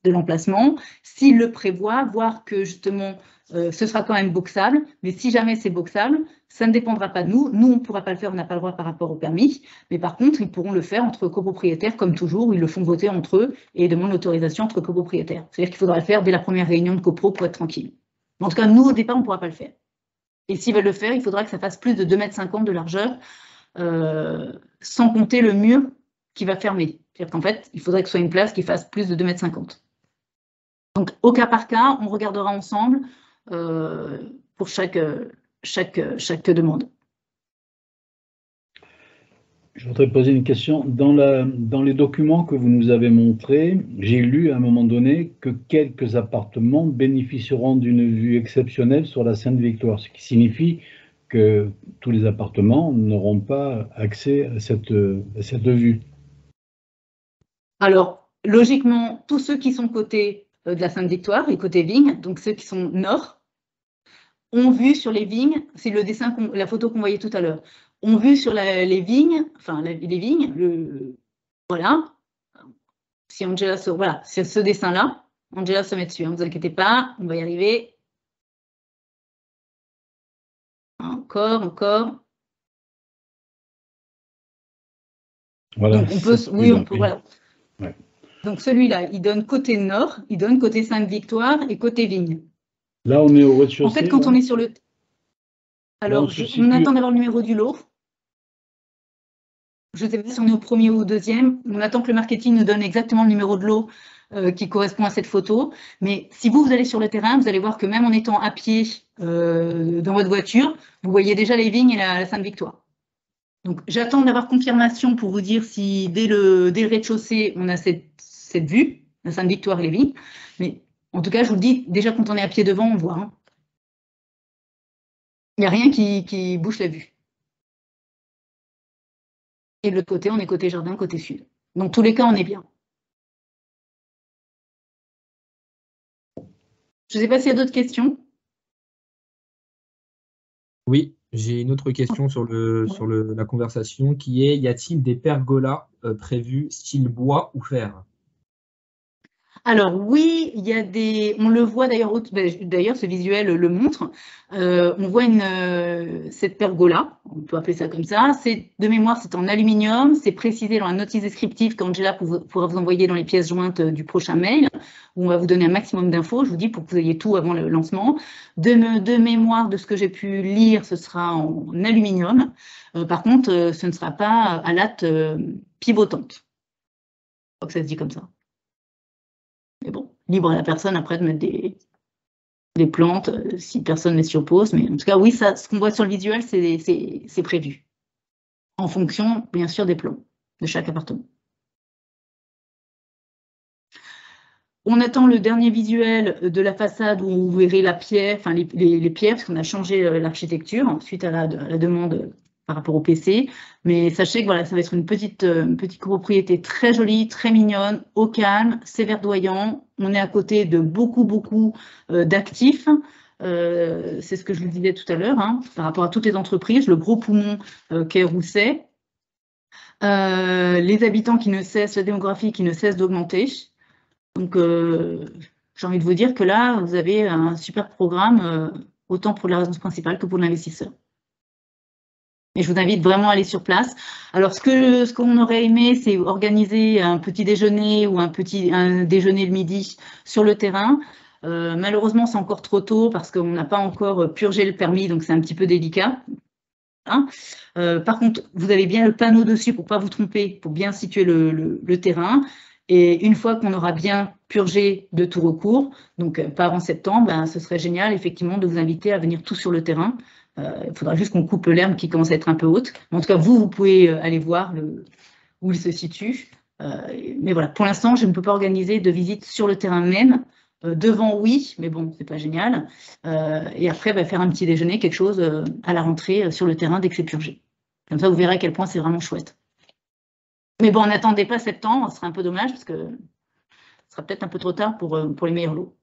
l'emplacement. S'il le prévoit, voir que justement, ce sera quand même boxable. Mais si jamais c'est boxable, ça ne dépendra pas de nous. Nous, on ne pourra pas le faire, on n'a pas le droit par rapport au permis. Mais par contre, ils pourront le faire entre copropriétaires, comme toujours, où ils le font voter entre eux et demandent l'autorisation entre copropriétaires. C'est-à-dire qu'il faudra le faire dès la première réunion de copro pour être tranquille. En tout cas, nous, au départ, on ne pourra pas le faire. Et s'ils veulent le faire, il faudra que ça fasse plus de 2,50 m de largeur, sans compter le mur qui va fermer. C'est-à-dire qu'en fait, il faudrait que ce soit une place qui fasse plus de 2,50 m. Donc, au cas par cas, on regardera ensemble pour chaque demande. Je voudrais poser une question. Dans les documents que vous nous avez montrés, j'ai lu à un moment donné que quelques appartements bénéficieront d'une vue exceptionnelle sur la Sainte-Victoire, ce qui signifie que tous les appartements n'auront pas accès à cette vue. Alors, logiquement, tous ceux qui sont côté de la Sainte-Victoire et côté vignes, donc ceux qui sont nord, ont vu sur les vignes, c'est le dessin, la photo qu'on voyait tout à l'heure, ont vu sur les vignes, voilà, si Angela voilà, c'est ce dessin-là, Angela se met dessus, ne vous inquiétez pas, on va y arriver. Encore. Voilà. Donc on peut, voilà. Ouais. Donc celui-là, il donne côté nord, il donne côté Sainte-Victoire et côté vigne. Là, on est au rez-de-chaussée. En fait, quand on est sur le... Alors, on attend d'avoir le numéro du lot. Je ne sais pas si on est au premier ou au deuxième. On attend que le marketing nous donne exactement le numéro de lot qui correspond à cette photo. Mais si vous allez sur le terrain, vous allez voir que même en étant à pied dans votre voiture, vous voyez déjà les vignes et la Sainte-Victoire. Donc, j'attends d'avoir confirmation pour vous dire si dès le rez-de-chaussée, on a cette vue, la Sainte-Victoire et les vignes. Mais en tout cas, je vous le dis, déjà quand on est à pied devant, on voit. Hein. Il n'y a rien qui bouche la vue. Et de l'autre côté, on est côté jardin, côté sud. Dans tous les cas, on est bien. Je ne sais pas s'il y a d'autres questions. Oui, j'ai une autre question sur la conversation qui est: y a-t-il des pergolas prévus style bois ou fer? Alors oui, il y a on le voit d'ailleurs, ce visuel le montre, on voit cette pergola, on peut appeler ça comme ça, de mémoire c'est en aluminium, c'est précisé dans la notice descriptive qu'Angela pourra vous envoyer dans les pièces jointes du prochain mail, où on va vous donner un maximum d'infos, je vous dis, pour que vous ayez tout avant le lancement. De mémoire, de ce que j'ai pu lire, ce sera en aluminium, par contre ce ne sera pas à latte pivotante, je crois que ça se dit comme ça. Mais bon, libre à la personne après de mettre des plantes si personne ne s'y oppose. Mais en tout cas, oui, ça, ce qu'on voit sur le visuel, c'est prévu. En fonction, bien sûr, des plans de chaque appartement. On attend le dernier visuel de la façade où vous verrez la pierre, enfin les pierres, parce qu'on a changé l'architecture suite à la demande par rapport au PC, mais sachez que voilà, ça va être une petite copropriété très jolie, très mignonne, au calme, c'est verdoyant. On est à côté de beaucoup d'actifs. C'est ce que je vous disais tout à l'heure, hein, par rapport à toutes les entreprises, le gros poumon qu'est Rousset, les habitants qui ne cessent, la démographie qui ne cesse d'augmenter. Donc, j'ai envie de vous dire que là, vous avez un super programme, autant pour la résidence principale que pour l'investisseur. Et je vous invite vraiment à aller sur place. Alors, ce qu'on aurait aimé, c'est organiser un petit déjeuner ou un déjeuner le midi sur le terrain. Malheureusement, c'est encore trop tôt parce qu'on n'a pas encore purgé le permis, donc c'est un petit peu délicat. Hein. Par contre, vous avez bien le panneau dessus pour ne pas vous tromper, pour bien situer le terrain. Et une fois qu'on aura bien purgé de tout recours, donc pas avant septembre, ce serait génial effectivement de vous inviter à venir tous sur le terrain. Il faudra juste qu'on coupe l'herbe qui commence à être un peu haute. En tout cas, vous pouvez aller voir où il se situe. Mais voilà, pour l'instant, je ne peux pas organiser de visite sur le terrain même Devant, oui, mais bon, c'est pas génial. Et après, faire un petit déjeuner, quelque chose à la rentrée sur le terrain dès que c'est purgé. Comme ça, vous verrez à quel point c'est vraiment chouette. Mais bon, n'attendez pas septembre, ce serait un peu dommage parce que ce sera peut-être un peu trop tard pour les meilleurs lots.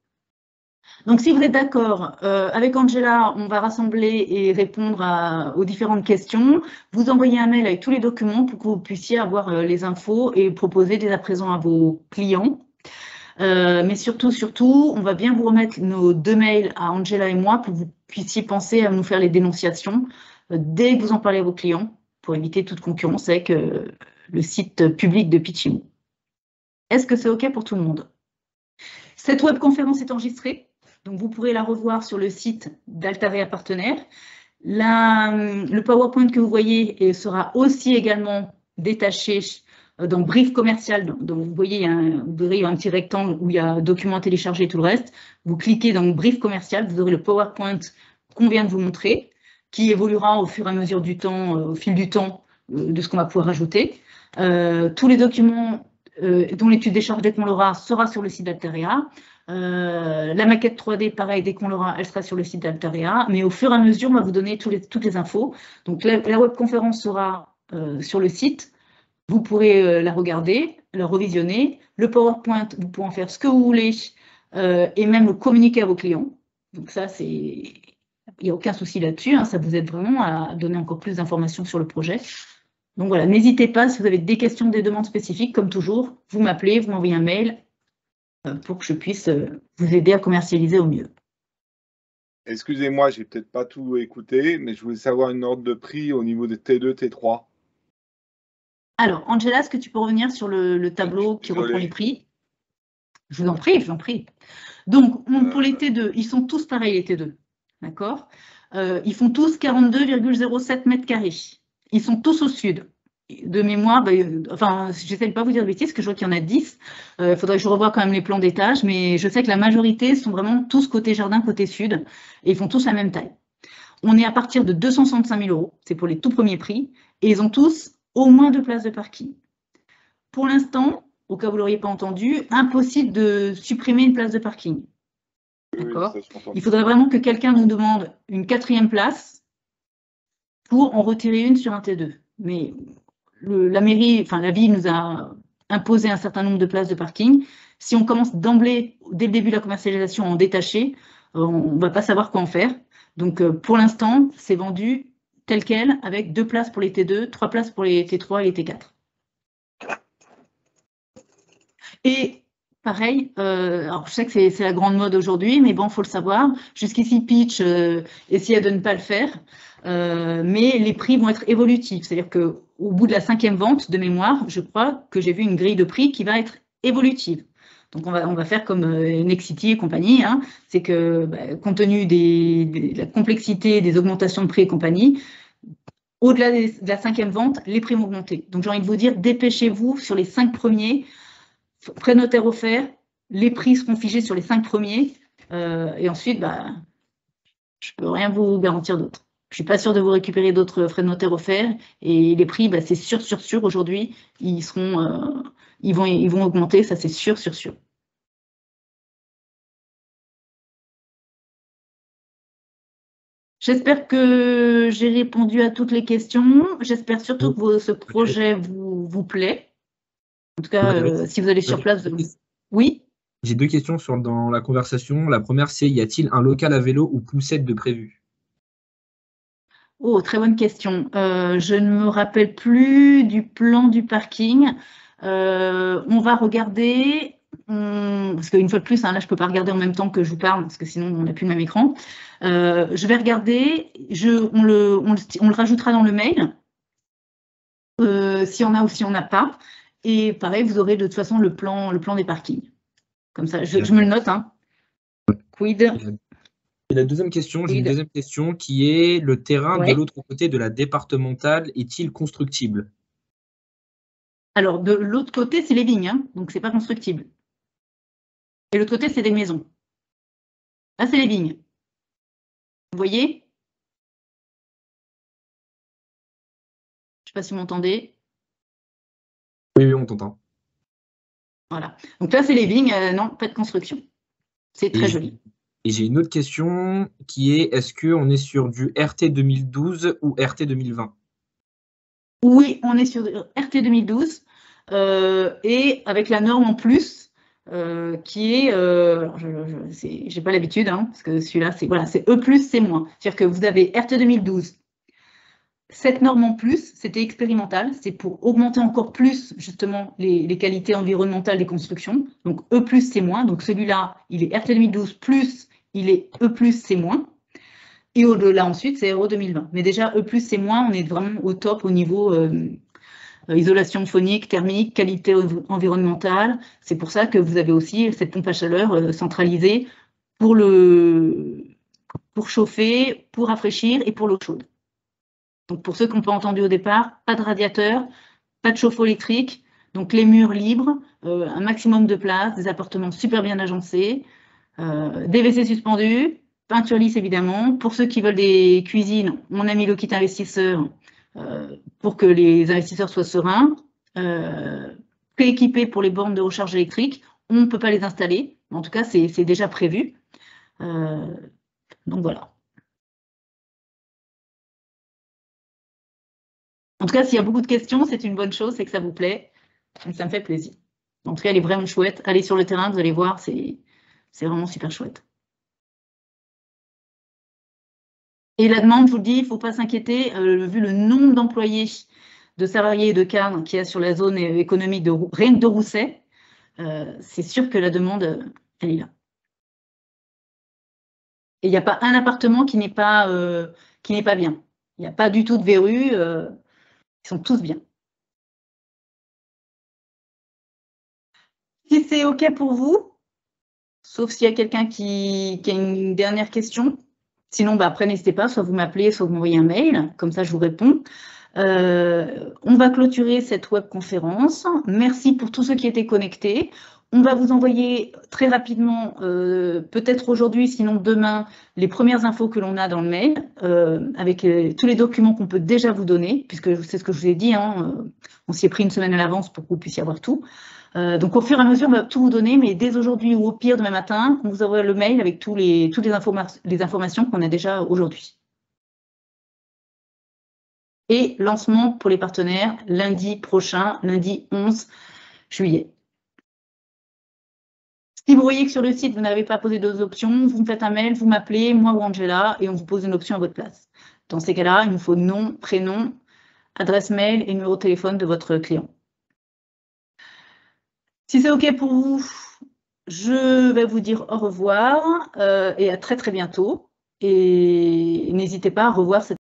Donc, si vous êtes d'accord, avec Angela, on va rassembler et répondre aux différentes questions. Vous envoyez un mail avec tous les documents pour que vous puissiez avoir les infos et proposer dès à présent à vos clients. Mais surtout, on va bien vous remettre nos 2 mails à Angela et moi pour que vous puissiez penser à nous faire les dénonciations dès que vous en parlez à vos clients pour éviter toute concurrence avec le site public de Pitchimo. Est-ce que c'est OK pour tout le monde? Cette webconférence est enregistrée, donc vous pourrez la revoir sur le site d'Altarea Partenaires. Le PowerPoint que vous voyez sera aussi également détaché dans Brief commercial. Donc vous voyez, il y a un petit rectangle où il y a document téléchargé et tout le reste. Vous cliquez dans Brief commercial, vous aurez le PowerPoint qu'on vient de vous montrer, qui évoluera au fur et à mesure du temps, au fil du temps, de ce qu'on va pouvoir rajouter. Tous les documents dont l'étude des charges dès qu'on l'aura sera sur le site d'Altarea. La maquette 3D, pareil, dès qu'on l'aura, elle sera sur le site d'Altarea. Mais au fur et à mesure, on va vous donner toutes les infos. Donc la webconférence sera sur le site. Vous pourrez la regarder, la revisionner. Le PowerPoint, vous pourrez en faire ce que vous voulez et même le communiquer à vos clients. Donc ça, il n'y a aucun souci là-dessus. Hein, ça vous aide vraiment à donner encore plus d'informations sur le projet. Donc voilà, n'hésitez pas, si vous avez des questions, des demandes spécifiques, comme toujours, vous m'appelez, vous m'envoyez un mail pour que je puisse vous aider à commercialiser au mieux. Excusez-moi, j'ai peut-être pas tout écouté, mais je voulais savoir une ordre de prix au niveau des T2, T3. Alors, Angela, est-ce que tu peux revenir sur le tableau qui reprend les prix? Je vous en prie, je vous en prie. Donc, pour les T2, ils sont tous pareils, les T2. D'accord? Ils font tous 42,07 mètres carrés. Ils sont tous au sud. De mémoire, j'essaie de ne pas vous dire de bêtises, parce que je vois qu'il y en a 10. Il faudrait que je revoie quand même les plans d'étage, mais je sais que la majorité sont vraiment tous côté jardin, côté sud, et ils font tous la même taille. On est à partir de 265 000 €, c'est pour les tout premiers prix, et ils ont tous au moins 2 places de parking. Pour l'instant, au cas où vous ne l'auriez pas entendu, impossible de supprimer une place de parking. D'accord ? Il faudrait vraiment que quelqu'un nous demande une 4e place pour en retirer une sur un T2. Mais la mairie, la ville nous a imposé un certain nombre de places de parking. Si on commence d'emblée, dès le début de la commercialisation, à en détacher, on ne va pas savoir quoi en faire. Donc, pour l'instant, c'est vendu tel quel, avec 2 places pour les T2, 3 places pour les T3 et les T4. Et pareil, alors je sais que c'est la grande mode aujourd'hui, mais bon, il faut le savoir. Jusqu'ici, Pitch essayait de ne pas le faire, mais les prix vont être évolutifs. C'est-à-dire qu'au bout de la 5e vente de mémoire, je crois que j'ai vu une grille de prix qui va être évolutive. Donc, on va faire comme Nexity et compagnie. Hein. C'est que, compte tenu de la complexité des augmentations de prix et compagnie, au-delà de la 5e vente, les prix vont augmenter. Donc, j'ai envie de vous dire, dépêchez-vous sur les 5 premiers. Frais de notaire offerts, les prix seront figés sur les 5 premiers. Et ensuite, je ne peux rien vous garantir d'autre. Je ne suis pas sûre de vous récupérer d'autres frais de notaire offerts. Et les prix, c'est sûr, aujourd'hui, ils vont augmenter, ça c'est sûr. J'espère que j'ai répondu à toutes les questions. J'espère surtout que ce projet vous plaît. En tout cas, si vous allez sur place, oui. J'ai 2 questions dans la conversation. La première, c'est y a-t-il un local à vélo ou poussette de prévu? Oh, très bonne question. Je ne me rappelle plus du plan du parking. On va regarder, parce qu'une fois de plus, là, je ne peux pas regarder en même temps que je vous parle, parce que sinon, on n'a plus le même écran. Je vais regarder, on le rajoutera dans le mail, si on a ou si on n'a pas. Et pareil, vous aurez de toute façon le plan des parkings. Comme ça, je me le note. Hein. Quid. Et la deuxième question, j'ai une deuxième question qui est le terrain de l'autre côté de la départementale est-il constructible? Alors, de l'autre côté, c'est les vignes, hein, donc c'est pas constructible. Et l'autre côté, c'est des maisons. Là, c'est les vignes. Vous voyez? Je ne sais pas si vous m'entendez. Oui, on t'entend. Voilà. Donc là, c'est les vignes. Non, pas de construction. C'est très joli. Et j'ai une autre question qui est, est-ce qu'on est sur du RT 2012 ou RT 2020? Oui, on est sur RT 2012 et avec la norme en plus qui est, j'ai pas l'habitude, hein, parce que celui-là, c'est voilà, c'est E+, C-. C'est-à-dire que vous avez RT 2012. Cette norme en plus, c'était expérimental, c'est pour augmenter encore plus justement les qualités environnementales des constructions. Donc E+, C-. Donc celui-là, il est RT 2012 plus, il est E+, C-. Et au-delà ensuite, c'est RE 2020. Mais déjà, E+, C-, on est vraiment au top au niveau isolation phonique, thermique, qualité environnementale. C'est pour ça que vous avez aussi cette pompe à chaleur centralisée pour chauffer, pour rafraîchir et pour l'eau chaude. Donc pour ceux qui n'ont pas entendu au départ, pas de radiateur, pas de chauffe-eau électrique, donc les murs libres, un maximum de place, des appartements super bien agencés, des WC suspendus, peinture lisse évidemment. Pour ceux qui veulent des cuisines, on a mis le kit investisseur pour que les investisseurs soient sereins. Prééquipés pour les bornes de recharge électrique, on ne peut pas les installer. En tout cas, c'est déjà prévu. Donc voilà. En tout cas, s'il y a beaucoup de questions, c'est une bonne chose, c'est que ça vous plaît. Donc ça me fait plaisir. En tout cas, elle est vraiment chouette. Allez sur le terrain, vous allez voir, c'est vraiment super chouette. Et la demande, je vous le dis, il ne faut pas s'inquiéter, vu le nombre d'employés, de salariés et de cadres qu'il y a sur la zone économique de rien que de Rousset, c'est sûr que la demande, elle est là. Et il n'y a pas un appartement qui n'est pas bien. Il n'y a pas du tout de verrue, ils sont tous bien. Si c'est OK pour vous, sauf s'il y a quelqu'un qui a une dernière question. Sinon, bah, après, n'hésitez pas, soit vous m'appelez, soit vous m'envoyez un mail, comme ça je vous réponds. On va clôturer cette webconférence. Merci pour tous ceux qui étaient connectés. On va vous envoyer très rapidement, peut-être aujourd'hui, sinon demain, les premières infos que l'on a dans le mail, avec tous les documents qu'on peut déjà vous donner, puisque c'est ce que je vous ai dit, hein, on s'y est pris une semaine à l'avance pour que vous puissiez avoir tout. Donc au fur et à mesure, on va tout vous donner, mais dès aujourd'hui ou au pire demain matin, on vous envoie le mail avec toutes les informations qu'on a déjà aujourd'hui. Et lancement pour les partenaires lundi prochain, lundi 11 juillet. Si vous voyez que sur le site, vous n'avez pas posé d'autres options, vous me faites un mail, vous m'appelez, moi ou Angela, et on vous pose une option à votre place. Dans ces cas-là, il nous faut nom, prénom, adresse mail et numéro de téléphone de votre client. Si c'est OK pour vous, je vais vous dire au revoir et à très très bientôt. Et n'hésitez pas à revoir cette